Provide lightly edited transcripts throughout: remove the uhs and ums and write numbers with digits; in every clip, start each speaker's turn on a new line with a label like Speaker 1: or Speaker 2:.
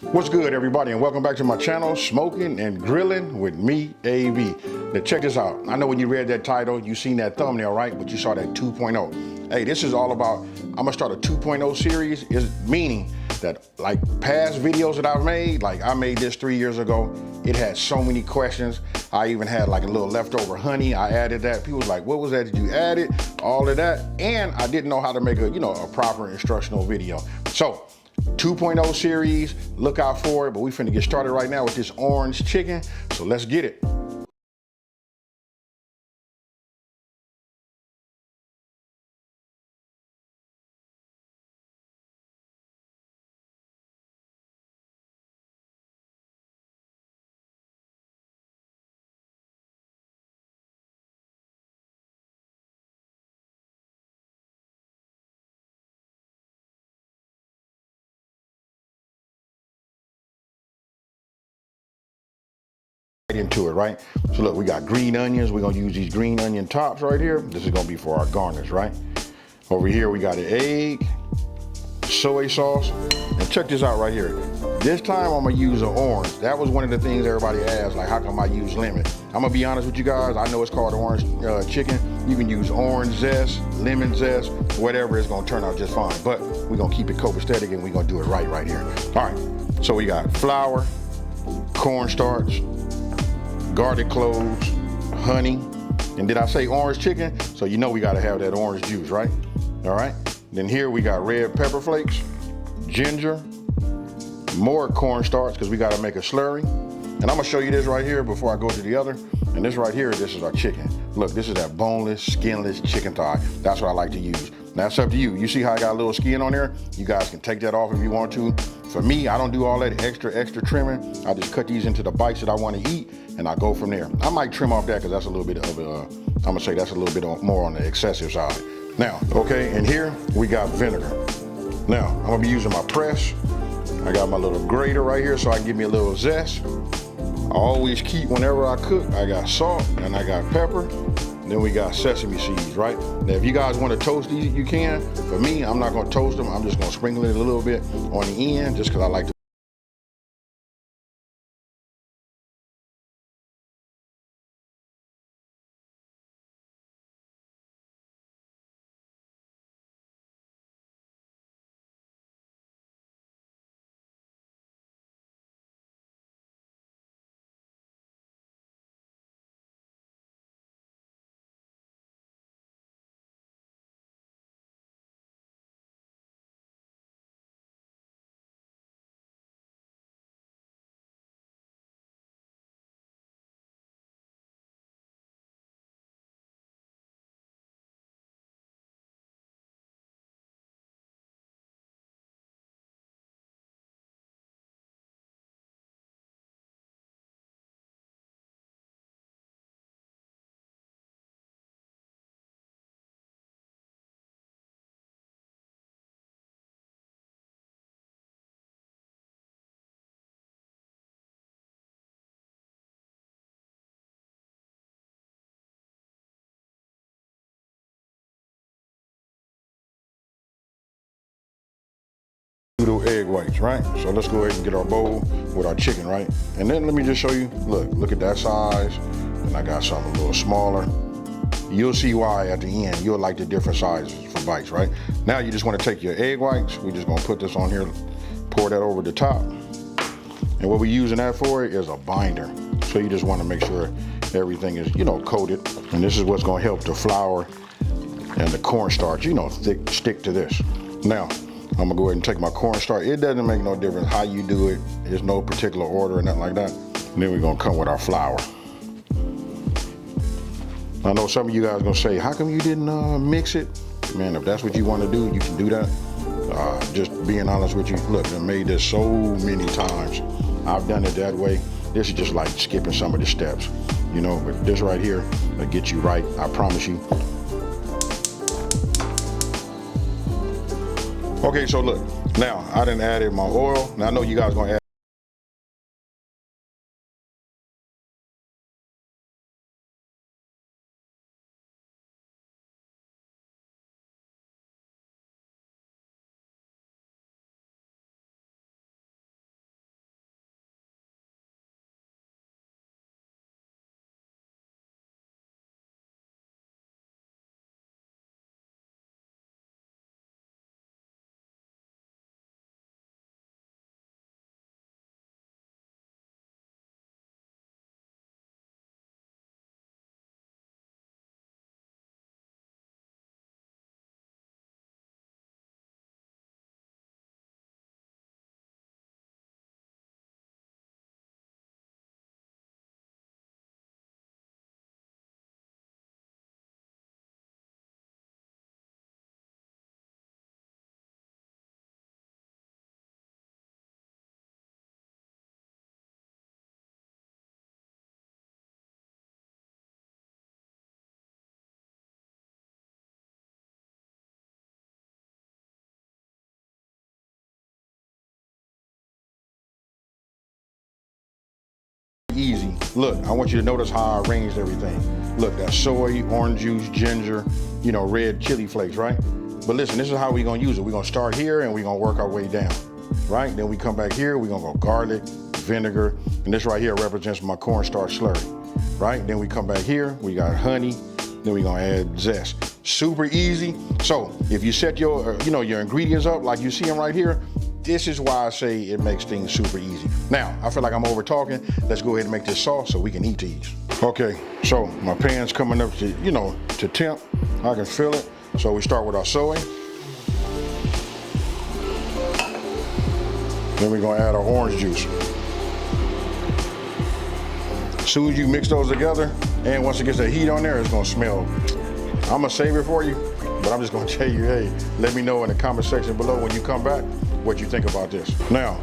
Speaker 1: What's good, everybody, and welcome back to my channel, Smoking and Grilling with me, AV. Now check this out. I know when you read that title, you seen that thumbnail, right? But you saw that 2.0. Hey, this is all about, I'm gonna start a 2.0 series, is meaning that like past videos that I've made, like I made this 3 years ago, it had so many questions. I even had like a little leftover honey. I added that. People was like, what was that? Did you add it? All of that. And I didn't know how to make a, a proper instructional video. So 2.0 series, look out for it, but we finna get started right now with this orange chicken, so let's get it. Into it, right? So look, we got green onions. We're gonna use these green onion tops right here. This is gonna be for our garnish, right? Over here we got an egg, soy sauce, and check this out right here. This time I'm gonna use an orange. That was one of the things everybody asked, like how come I use lemon? I'm gonna be honest with you guys, I know it's called orange chicken. You can use orange zest, lemon zest, whatever, it's gonna turn out just fine. But we're gonna keep it copacetic and we're gonna do it right here. All right, so we got flour, corn starch, garlic cloves, honey, and did I say orange chicken? So you know we gotta have that orange juice, right? All right, then here we got red pepper flakes, ginger, more corn starch because we gotta make a slurry. And I'm gonna show you this right here before I go to the other. And this right here, this is our chicken. Look, this is that boneless, skinless chicken thigh. That's what I like to use. Now it's up to you. You see how I got a little skin on there? You guys can take that off if you want to. For me, I don't do all that extra trimming. I just cut these into the bites that I want to eat and I go from there. I might trim off that because that's a little bit of I'm gonna say that's a little bit more on the excessive side. Now, okay, and here we got vinegar. Now, I'm gonna be using my press. I got my little grater right here so I can give me a little zest. I always keep, whenever I cook, I got salt and I got pepper. Then we got sesame seeds, right? Now, if you guys want to toast these, you can. For me, I'm not going to toast them. I'm just going to sprinkle it a little bit on the end just because I like to. Little egg whites, right? So let's go ahead and get our bowl with our chicken, right? And then let me just show you, look at that size. And I got something a little smaller. You'll see why at the end. You'll like the different sizes for bites, right? Now you just want to take your egg whites. We're just gonna put this on here, pour that over the top. And what we're using that for is a binder. So you just want to make sure everything is, coated. And this is what's gonna help the flour and the cornstarch, stick to this. Now, I'm gonna go ahead and take my cornstarch. It doesn't make no difference how you do it. There's no particular order or nothing like that. And then we're gonna come with our flour. I know some of you guys are gonna say, how come you didn't mix it? Man, if that's what you wanna do, you can do that. Just being honest with you, look, I made this so many times. I've done it that way. This is just like skipping some of the steps, but this right here will get you right, I promise you. Okay, so look, now I done added my oil. Now I know you guys gonna add easy. Look, I want you to notice how I arranged everything. Look, that's soy, orange juice, ginger, you know, red chili flakes, right? But listen, this is how we're gonna use it. We're gonna start here and we're gonna work our way down, right? Then we come back here, we're gonna go garlic, vinegar, and this right here represents my cornstarch slurry, right? Then we come back here, we got honey, then we're gonna add zest. Super easy. So if you set your, your ingredients up like you see them right here, this is why I say it makes things super easy. Now, I feel like I'm over talking. Let's go ahead and make this sauce so we can eat these. Okay, so my pan's coming up to, to temp. I can feel it. So we start with our soy. Then we're gonna add our orange juice. As soon as you mix those together, and once it gets that heat on there, it's gonna smell. I'm gonna save it for you, but I'm just gonna tell you, hey, let me know in the comment section below when you come back what you think about this. Now,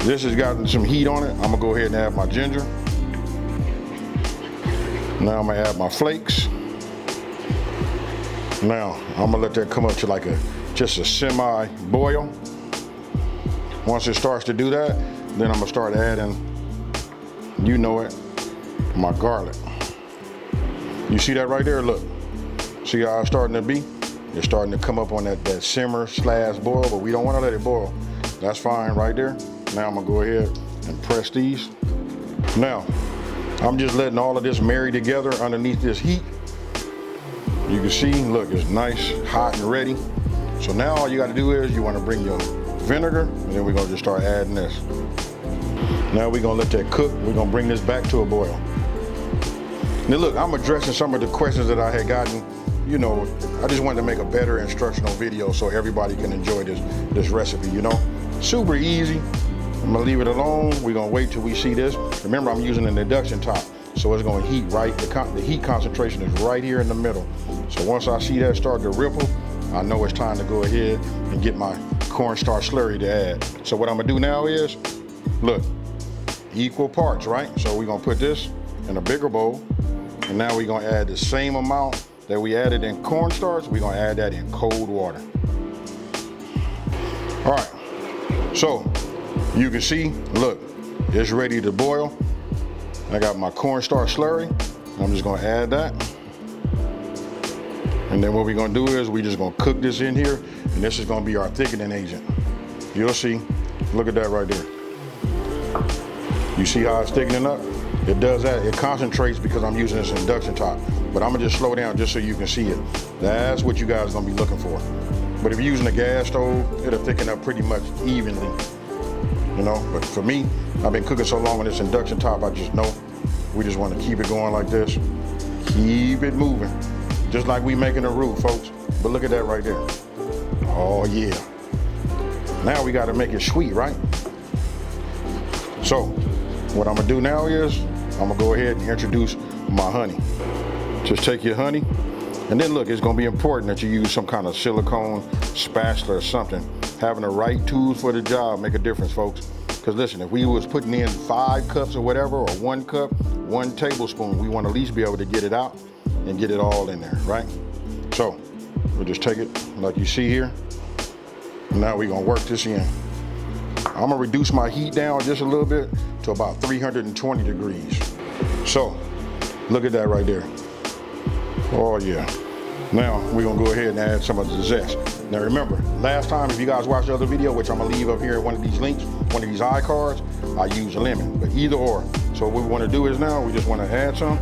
Speaker 1: this has gotten some heat on it. I'm gonna go ahead and add my ginger. Now I'm gonna add my flakes. Now, I'm gonna let that come up to just a semi-boil. Once it starts to do that, then I'm gonna start adding, my garlic. You see that right there? Look, see how it's starting to be? It's starting to come up on that simmer/boil, but we don't wanna let it boil. That's fine right there. Now I'm gonna go ahead and press these. Now, I'm just letting all of this marry together underneath this heat. You can see, look, it's nice, hot and ready. So now all you gotta do is you wanna bring your vinegar, and then we're gonna just start adding this. Now we're gonna let that cook. We're gonna bring this back to a boil. Now look, I'm addressing some of the questions that I had gotten. I just wanted to make a better instructional video so everybody can enjoy this recipe, Super easy. I'm gonna leave it alone. We're gonna wait till we see this. Remember, I'm using an induction top, so it's gonna heat right. The heat concentration is right here in the middle. So once I see that start to ripple, I know it's time to go ahead and get my cornstarch slurry to add. So what I'm gonna do now is, look, equal parts, right? So we're gonna put this in a bigger bowl, and now we're gonna add the same amount that we added in cornstarch. We're gonna add that in cold water. All right, so you can see, look, it's ready to boil. I got my cornstarch slurry. I'm just gonna add that. And then what we're gonna do is we're just gonna cook this in here, and this is gonna be our thickening agent. You'll see, look at that right there. You see how it's thickening up? It does that, it concentrates because I'm using this induction top. But I'm gonna just slow down just so you can see it. That's what you guys are gonna be looking for. But if you're using a gas stove, it'll thicken up pretty much evenly. But for me, I've been cooking so long on this induction top, I just know we just wanna keep it going like this. Keep it moving. Just like we making a roux, folks. But look at that right there. Oh yeah. Now we gotta make it sweet, right? So, what I'm gonna do now is, I'm gonna go ahead and introduce my honey. Just take your honey, and then look, it's gonna be important that you use some kind of silicone spatula or something. Having the right tools for the job make a difference, folks. Because listen, if we was putting in 5 cups or whatever, or 1 cup, 1 tablespoon, we want to at least be able to get it out and get it all in there, right? So we'll just take it like you see here. Now we're gonna work this in. I'm gonna reduce my heat down just a little bit to about 320 degrees. So look at that right there. Oh yeah. Now we're gonna go ahead and add some of the zest. Now remember, last time, if you guys watched the other video, which I'm gonna leave up here in one of these links, one of these iCards, I use lemon, but either or. So what we wanna do is now, we just wanna add some.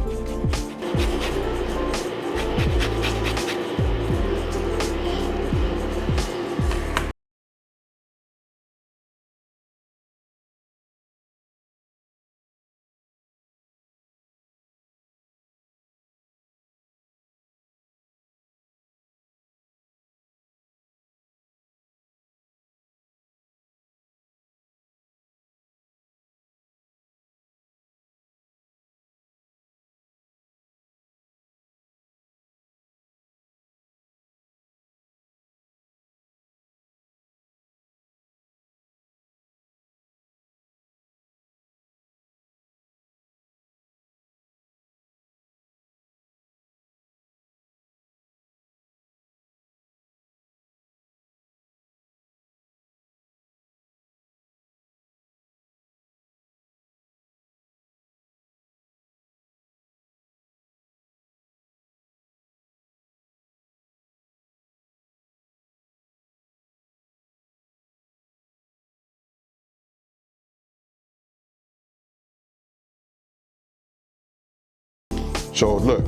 Speaker 1: So look.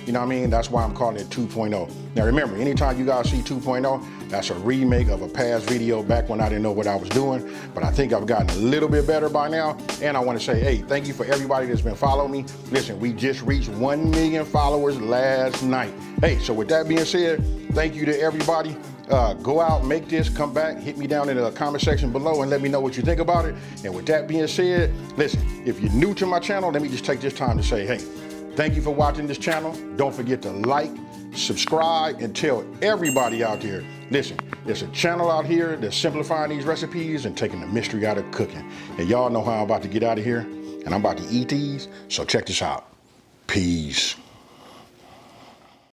Speaker 1: You know what I mean? That's why I'm calling it 2.0. Now remember, anytime you guys see 2.0, that's a remake of a past video back when I didn't know what I was doing. But I think I've gotten a little bit better by now. And I want to say, hey, thank you for everybody that's been following me. Listen, we just reached 1 million followers last night. Hey, so with that being said, thank you to everybody. Go out, make this, come back, hit me down in the comment section below and let me know what you think about it. And with that being said, listen, if you're new to my channel, let me just take this time to say, hey, thank you for watching this channel. Don't forget to like, subscribe, and tell everybody out there, listen, there's a channel out here that's simplifying these recipes and taking the mystery out of cooking. And y'all know how I'm about to get out of here, and I'm about to eat these, so check this out. Peace.